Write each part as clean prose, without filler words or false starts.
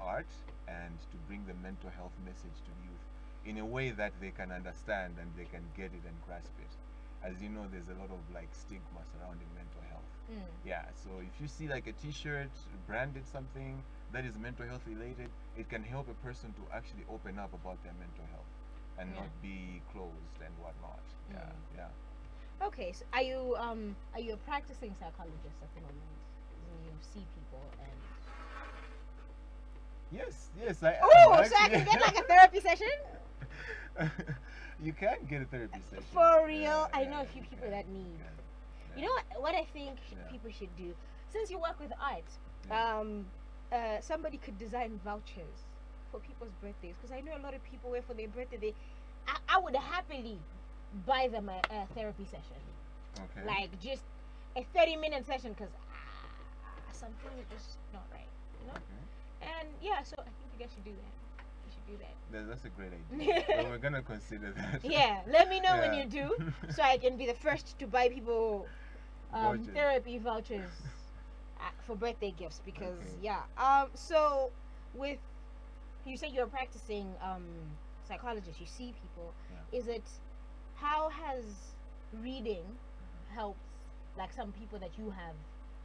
art and to bring the mental health message to youth in a way that they can understand and they can get it and grasp it. As you know, there's a lot of like stigma surrounding mental health. Yeah, so if you see like a t-shirt branded something that is mental health related, it can help a person to actually open up about their mental health and Yeah. not be closed and whatnot. Yeah, Mm. yeah. Okay, so are you a practicing psychologist at the moment? You see people and Yes, yes, I am oh, so I can get like actually. a therapy session? You can get a therapy session. For Yeah, real, I yeah, know a few you people can, that you need. can. You Yeah, know what I think yeah, people should do? Since you work with art, yeah. um, somebody could design vouchers for people's birthdays. Because I know a lot of people where for their birthday, I would happily buy them a therapy session. Okay, Like just a 30-minute session because some things are just not right, you know? okay. And yeah, so I think you guys should do that. You should do That's a great idea. Well, that. we're gonna consider that. Yeah, let me know when Yeah. you do so I can be the first to buy people Vouchers. therapy vouchers for birthday gifts because Okay. yeah. So with you say you're a practicing psychologist, you see people. Yeah. Is it how has reading helped like some people that you have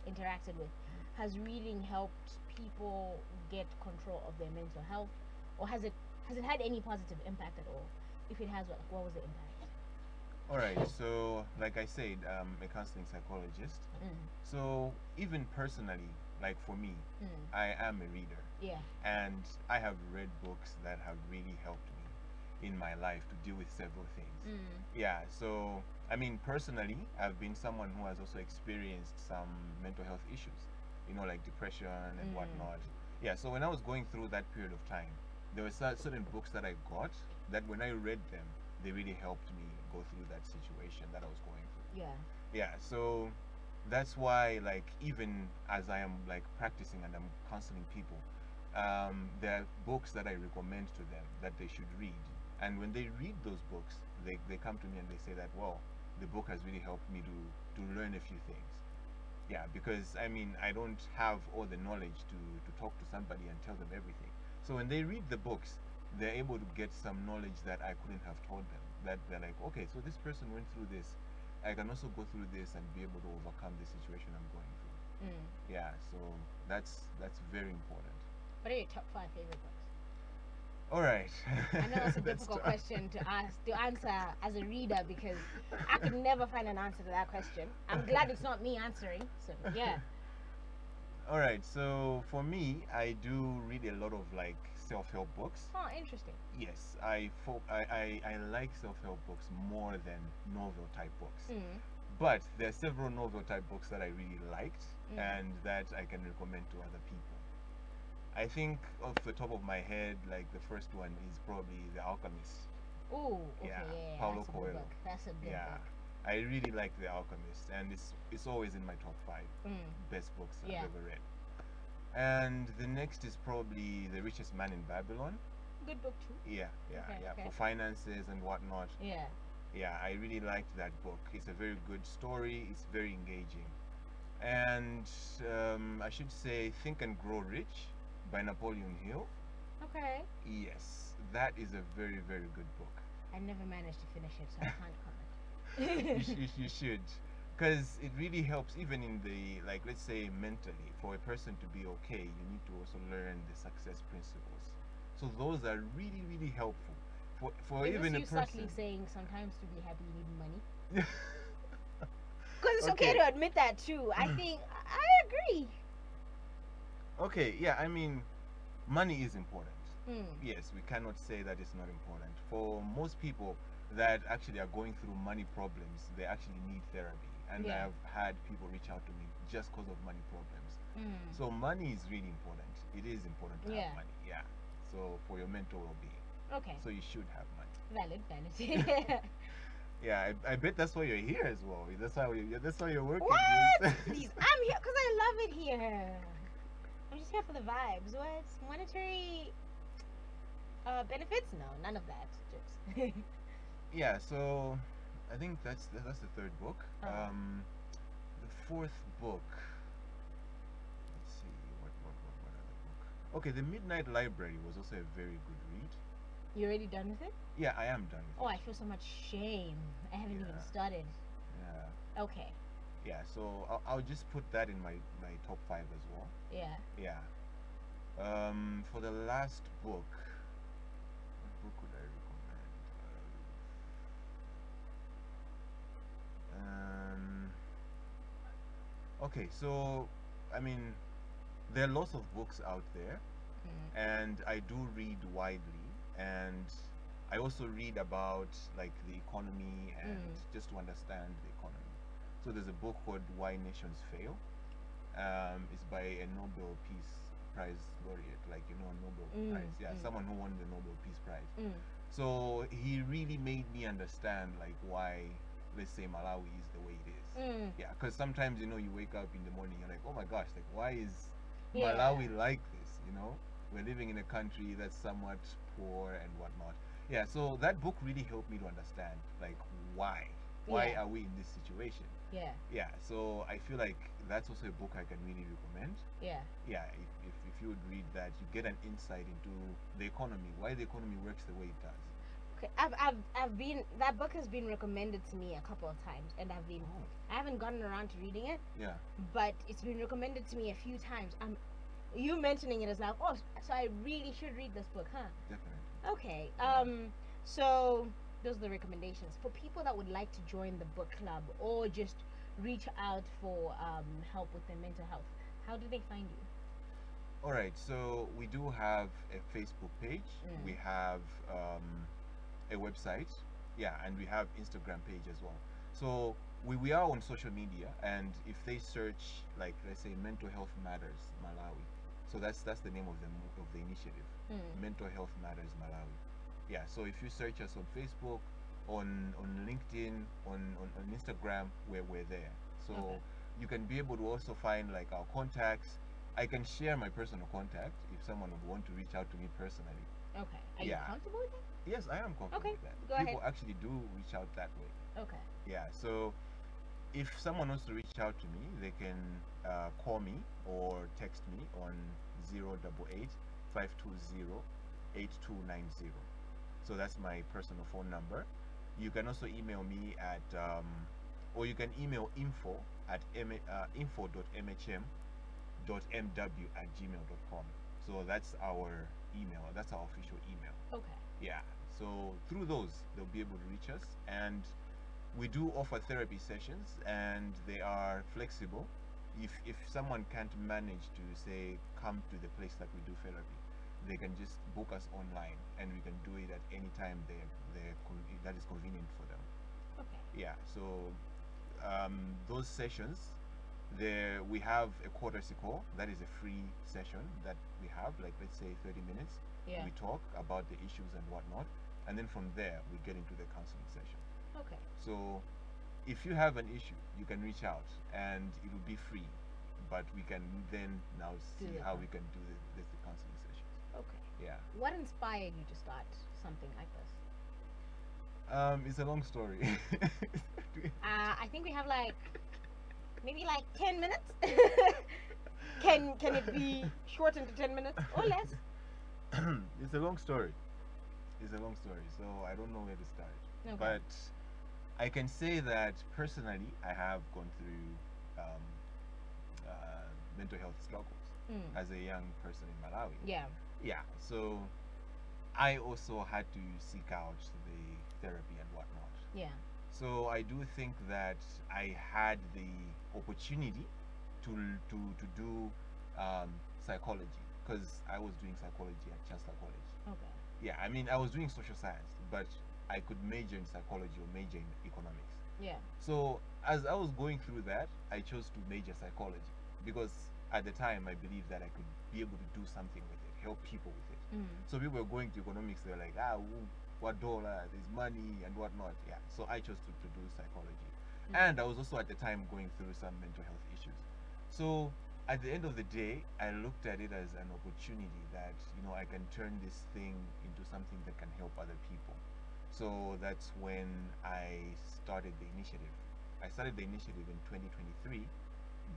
interacted with? Has reading helped people get control of their mental health, or has it had any positive impact at all? If it has, what was the impact? All right. So, like I said, I'm a counseling psychologist. Mm. So, even personally, like for me, Mm. I am a reader, Yeah. and I have read books that have really helped me in my life to deal with several things. Mm. Yeah. So, I mean, personally, I've been someone who has also experienced some mental health issues, like depression and Mm. whatnot. Yeah. So, when I was going through that period of time, there were certain books that I got that when I read them, they really helped me go through that situation that I was going through. Yeah. Yeah, so that's why, like, even as I am like practicing and I'm counseling people, there are books that I recommend to them that they should read. And when they read those books, they come to me and they say that, well, the book has really helped me to learn a few things. Yeah, because I mean, I don't have all the knowledge to talk to somebody and tell them everything. So when they read the books, they're able to get some knowledge that I couldn't have told them. That they're like, okay, so this person went through this. I can also go through this and be able to overcome the situation I'm going through. Mm. Yeah, so that's very important. What are your top five favorite books? All right, I know it's a that's difficult tough. question to answer as a reader because I could never find an answer to that question. I'm glad it's not me answering. So yeah. All right, so for me, I do read a lot of like self-help books. Oh, interesting. Yes, I like self-help books more than novel type books. Mm. But there are several novel type books that I really liked Mm. and that I can recommend to other people. I think off the top of my head, like the first one is probably The Alchemist. Oh, okay, Yeah, yeah, yeah, Paulo that's a good Coelho. book. That's a good Yeah, book. I really like The Alchemist, and it's always in my top five Mm. best books I've Yeah. ever read. And the next is probably The Richest Man in Babylon. Good book too. Yeah, yeah, Okay, yeah, okay. for finances and whatnot. Yeah. Yeah, I really liked that book. It's a very good story. It's very engaging. And I should say Think and Grow Rich by Napoleon Hill. Okay. Yes, that is a very, very good book. I never managed to finish it, so I can't You, comment. you should. Because it really helps, even in the, like, let's say mentally, for a person to be okay, you need to also learn the success principles. So those are really, really helpful. For Is this even a you person. subtly saying sometimes to be happy you need money? Because it's okay Okay. to admit that too. I think I agree. Okay, yeah, I mean, money is important. Mm. Yes, we cannot say that it's not important. For most people that actually are going through money problems, they actually need therapy. And Yeah. I've had people reach out to me just because of money problems. Mm. So money is really important. It is important to have Yeah. money, yeah. So for your mental well-being. Okay. So you should have money. Valid, valid. Yeah, I bet that's why you're here as well. That's why you're working. What? Please, I'm here because I love it here. I'm just here for the vibes. What? Monetary benefits? No, none of that. Jokes. Yeah, so I think that's the third book. uh, The fourth book. Let's see what other book. Okay, The Midnight Library was also a very good read. You already done with it? Yeah, I am done Oh, with I it. feel so much shame. I haven't even Yeah, started. yeah, Okay. yeah. So I'll just put that in my top five as well. Yeah. Yeah. For the last book, what book would I recommend? Okay, so I mean, there are lots of books out there, Mm. and I do read widely, and I also read about like the economy and Mm. just to understand the economy. So there's a book called Why Nations Fail. It's by a Nobel Peace Prize laureate, like Nobel Mm. Prize, yeah, Mm. someone who won the Nobel Peace Prize. Mm. So he really made me understand like why, let's say, Malawi is the way it is. Mm. Yeah, because sometimes you wake up in the morning, you're like, oh my gosh, like why is Yeah. Malawi like this? We're living in a country that's somewhat poor and whatnot. Yeah, so that book really helped me to understand like why Yeah. are we in this situation? Yeah. Yeah, so I feel like that's also a book I can really recommend. Yeah. Yeah, if you would read that, you get an insight into the economy, why the economy works the way it does. Okay. I've been that book has been recommended to me a couple of times, and Oh, I haven't gotten around to reading it, yeah, but it's been recommended to me a few times. You mentioning it is like, oh, so I really should read this book, huh? definitely. Okay. Yeah. So those are the recommendations for people that would like to join the book club or just reach out for help with their mental health. How do they find you? All right, so we do have a Facebook page. We Mm. have a website, yeah, and we have Instagram page as well. So we are on social media, and if they search like let's say Mental Health Matters Malawi, so that's the name of the initiative, Mm. Mental Health Matters Malawi. Yeah, so if you search us on Facebook, on LinkedIn, on Instagram, we're there. So Okay. you can be able to also find like our contacts. I can share my personal contact if someone would want to reach out to me personally. Okay. Are you Yeah. comfortable with that? Yes, I am comfortable Okay. with that. Go ahead. People actually do reach out that way. Okay. Yeah. So if someone wants to reach out to me, they can call me or text me on 088 520 8290. So that's my personal phone number. You can also email me at, or you can email info@mw@gmail.com. So that's our email. That's our official email. Okay. Yeah. So through those, they'll be able to reach us, and we do offer therapy sessions, and they are flexible. If someone can't manage to say come to the place that we do therapy, they can just book us online, and we can do it at any time that is convenient for them. Okay. Yeah. So those sessions, there we have a courtesy call that is a free session that we have, like let's say 30 minutes. Yeah. We talk about the issues and whatnot, and then from there we get into the counseling session. Okay. So if you have an issue, you can reach out, and it will be free, but we can then now Do see the how coun- we can do the counseling sessions. Okay. Yeah. What inspired you to start something like this? It's a long story. I think we have like maybe like 10 minutes. Can it be shortened to 10 minutes or less? It's a long story. It's a long story, so I don't know where to start. Okay. But I can say that personally, I have gone through um, mental health struggles Mm. as a young person in Malawi. Yeah. Yeah, so I also had to seek out the therapy and whatnot. Yeah. So I do think that I had the opportunity to do psychology, because I was doing psychology at Chancellor College. Okay. Yeah, I mean I was doing social science, but I could major in psychology or major in economics. Yeah. So as I was going through that, I chose to major psychology because at the time I believed that I could be able to do something with it, help people with it. Mm. So people were going to economics, they're like, what dollar, there's money and whatnot. Yeah. So I chose to do psychology. Mm. And I was also at the time going through some mental health issues. So at the end of the day, I looked at it as an opportunity that, I can turn this thing into something that can help other people. So that's when I started the initiative. I started the initiative in 2023,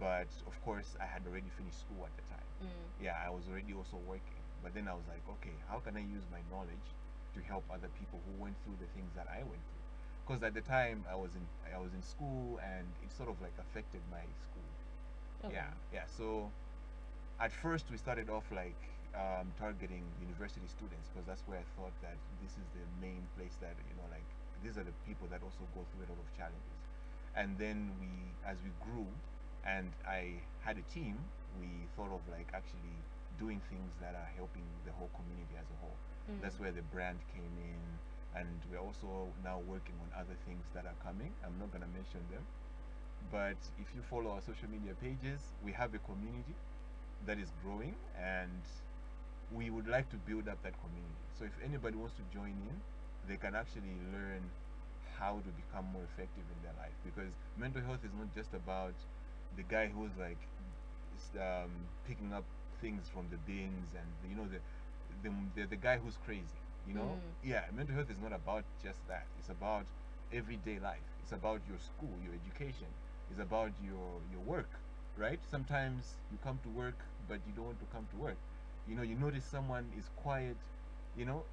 but of course I had already finished school at the time. Mm. Yeah, I was already also working. But then I was like, okay, how can I use my knowledge to help other people who went through the things that I went through? Because at the time I was in school, and it sort of like affected my school. Okay. Yeah, yeah. So at first we started off like targeting university students, because that's where I thought that this is the main place that, like, these are the people that also go through a lot of challenges. And then as we grew, and I had a team, we thought of like actually doing things that are helping the whole community as a whole. Mm. That's where the brand came in, and we're also now working on other things that are coming. I'm not gonna mention them, but if you follow our social media pages, we have a community that is growing, and we would like to build up that community. So if anybody wants to join in, they can actually learn how to become more effective in their life, because mental health is not just about the guy who's like picking up things from the bins, and the guy who's crazy. Mm. Yeah, mental health is not about just that. It's about everyday life. It's about your school, your education. It's about your work, right? Sometimes you come to work, but you don't want to come to work. You notice someone is quiet. You know,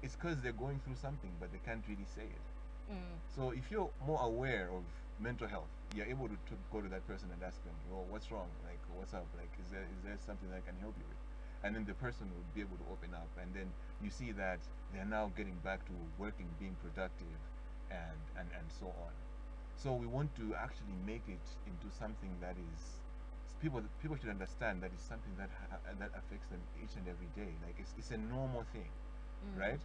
it's because they're going through something, but they can't really say it. Mm. So if you're more aware of mental health, you're able to go to that person and ask them, "Oh, what's wrong? Like, what's up? Like, is there something that I can help you with?" And then the person will be able to open up, and then you see that they're now getting back to working, being productive, and so on. So we want to actually make it into something that is people should understand that it's something that affects them each and every day. Like, it's a normal thing, Mm. right?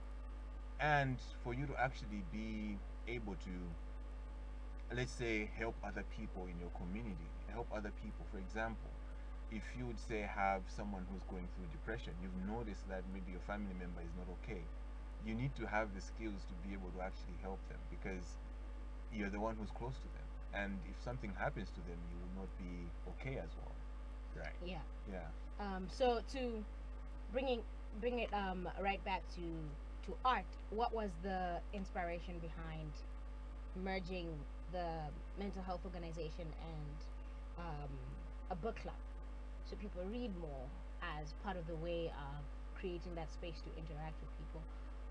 And for you to actually be able to, let's say, help other people in your community, help other people. For example, if you would say have someone who's going through depression, you've noticed that maybe your family member is not okay, you need to have the skills to be able to actually help them, because you're the one who's close to them, and if something happens to them, you will not be okay as well, right? Yeah. Yeah. So to bringing bring it right back to art, what was the inspiration behind merging the mental health organization and um, a book club, so people read more as part of the way of creating that space to interact with people?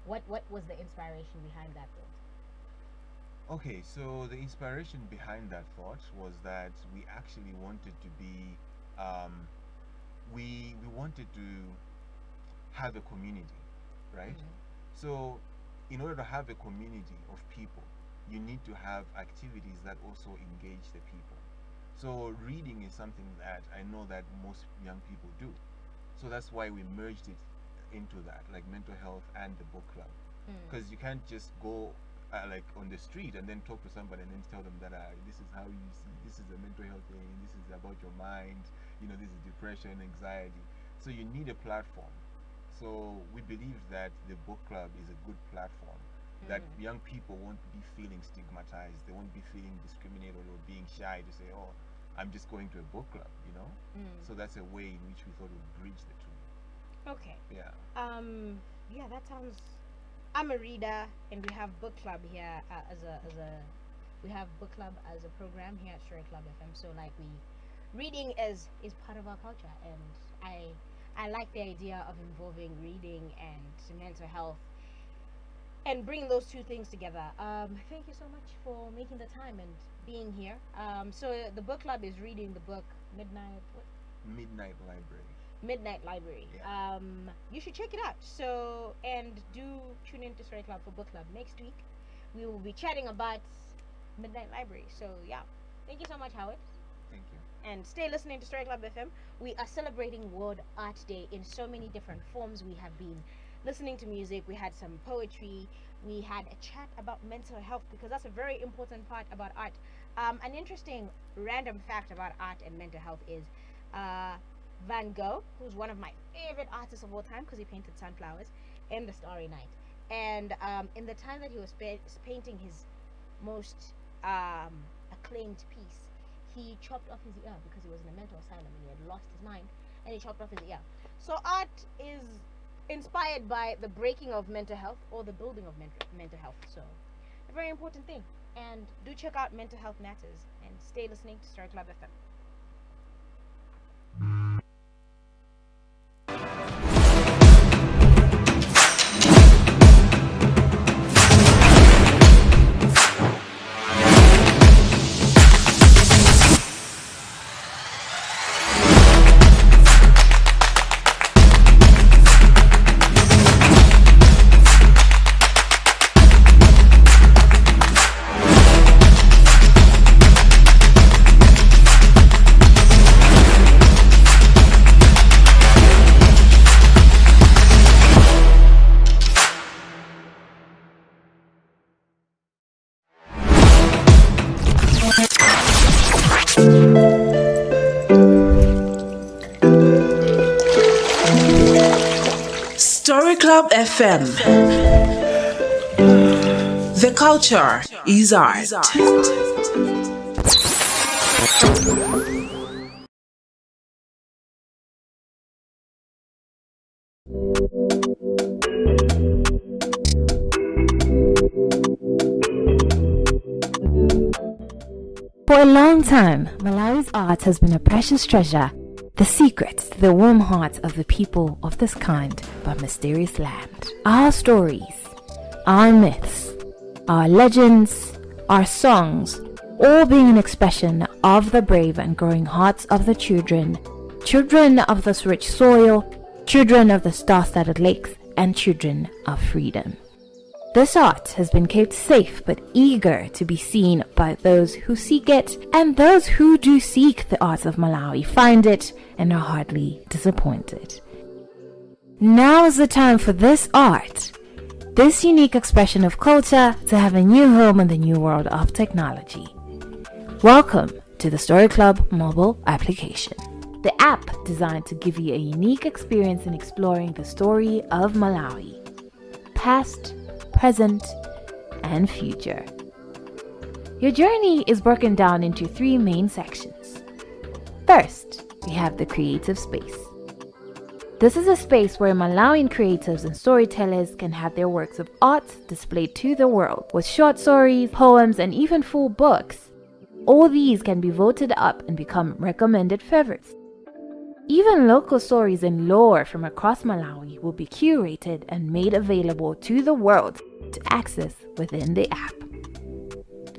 What was the inspiration behind that thought? Okay, so the inspiration behind that thought was that we actually wanted to be, um, we wanted to have a community, right? Mm. So, in order to have a community of people, you need to have activities that also engage the people. So, reading is something that I know that most young people do. So that's why we merged it into that, like mental health and the book club, Mm. because you can't just go like on the street and then talk to somebody and then tell them that this is how you see, this is a mental health thing, this is about your mind, this is depression, anxiety. So you need a platform. So we believe that the book club is a good platform, that Mm. young people won't be feeling stigmatized, they won't be feeling discriminated or being shy to say, "Oh, I'm just going to a book club." Mm. So that's a way in which we thought would bridge the two. Okay. Yeah. Yeah, that sounds. I'm a reader, and we have book club here we have book club as a program here at Story Club FM. So like reading is part of our culture, and I like the idea of involving reading and mental health and bringing those two things together. Thank you so much for making the time and being here. So the book club is reading the book Midnight. What? Midnight Library. Midnight Library. Yeah. You should check it out. So, and do tune in to Story Club for book club next week. We will be chatting about Midnight Library. So, yeah. Thank you so much, Howard. Thank you. And stay listening to Story Club FM. We are celebrating World Art Day in so many different forms. We have been listening to music, we had some poetry, we had a chat about mental health, because that's a very important part about art. An interesting random fact about art and mental health is uh, Van Gogh, who's one of my favorite artists of all time because he painted sunflowers in The Starry Night. And in the time that he was painting his most um, acclaimed piece, he chopped off his ear because he was in a mental asylum and he had lost his mind, and he chopped off his ear. So art is inspired by the breaking of mental health or the building of mental health. So a very important thing. And do check out Mental Health Matters and stay listening to Star Club FM. Story Club FM. The culture is art. For a long time, Malawi's art has been a precious treasure, the secrets to the warm hearts of the people of this kind but mysterious land. Our stories, our myths, our legends, our songs, all being an expression of the brave and growing hearts of the children of this rich soil, children of the star-studded lakes, and children of freedom. This art has been kept safe but eager to be seen by those who seek it, and those who do seek the art of Malawi find it and are hardly disappointed. Now is the time for this art, this unique expression of culture, to have a new home in the new world of technology. Welcome to the Story Club mobile application. The app designed to give you a unique experience in exploring the story of Malawi, past, present, and future. Your journey is broken down into 3 main sections. First, we have the creative space. This is a space where Malawian creatives and storytellers can have their works of art displayed to the world, with short stories, poems, and even full books. All these can be voted up and become recommended favorites. Even local stories and lore from across Malawi will be curated and made available to the world to access within the app.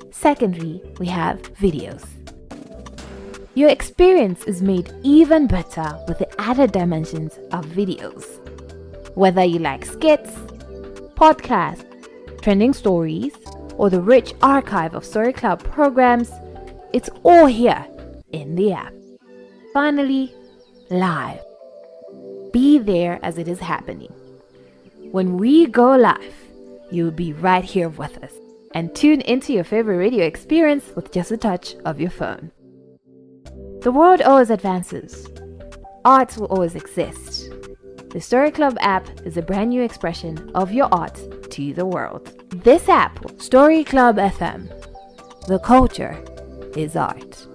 Secondly, we have videos. Your experience is made even better with the added dimensions of videos. Whether you like skits, podcasts, trending stories, or the rich archive of Story Club programs, it's all here in the app. Finally, live. Be there as it is happening. When we go live, you'll be right here with us, and tune into your favorite radio experience with just a touch of your phone. The world always advances. Art will always exist. The Story Club app is a brand new expression of your art to the world. This app, Story Club FM. The culture is art.